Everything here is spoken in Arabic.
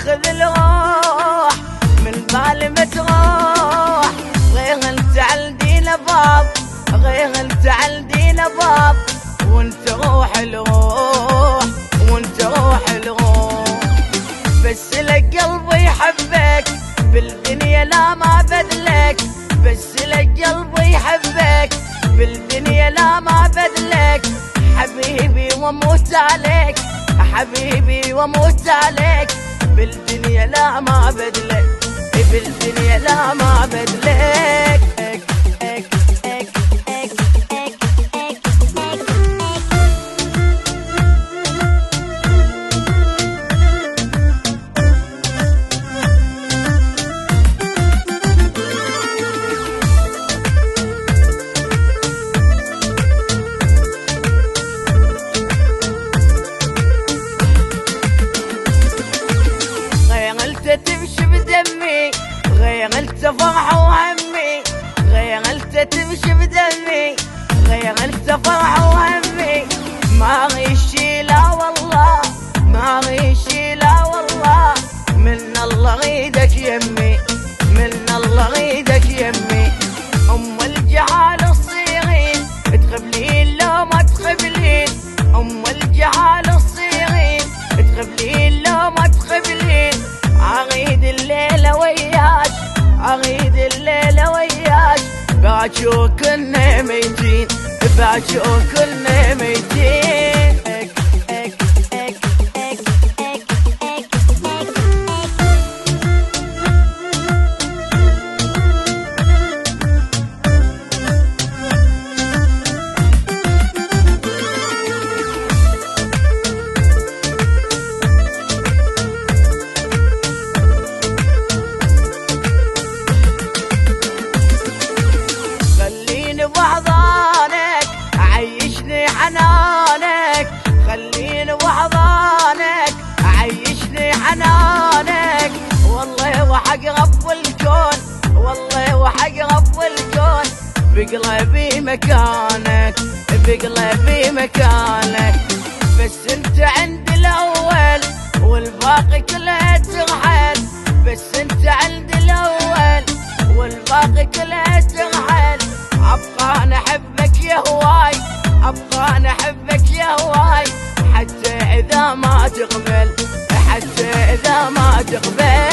تاخذ الروح من بالي ما تروح، غير انت عالدينا باب، غير انت عالدينا باب، وانت روح الروح، وانت روح الروح. بس لك قلبي يحبك بالدنيا لا ما بدلك، بس لك قلبي يحبك بالدنيا لا ما بدلك، حبيبي واموت عليك، حبيبي واموت عليك، بالدنيا لا ما بدلك، بالدنيا لا ما بدلك. تمشي بدمي غير انت فرح وهمي، غير انت تمشي بدمي غير انت فرح وهمي، ما غيشي لا والله، ما غيشي لا والله، من الله غيدك يمي، من الله غيدك يمي. ام الجهال الصيغين تخبلين لو ما تخبلين، ام الجهال الصيغين تخبلين لو ما تخبلين، عغيد الليلة وياك، عغيد الليلة وياك، باكر كنا ميتين، باكر كنا ميتين. بحضانك عيشني حنانك، خليني بحضانك عيشني حنانك، والله وحق رب الكون، والله وحق رب الكون، بقلبي مكانك، بقلبي مكانك. بس انت عندي الاول والباقي كله ترحل، بس انت عندي الاول والباقي كله ترحل، ابقى انا احبك يا هواي، ابقى انا احبك يا هواي، حتى اذا ما تقبل، حتى اذا ما تقبل.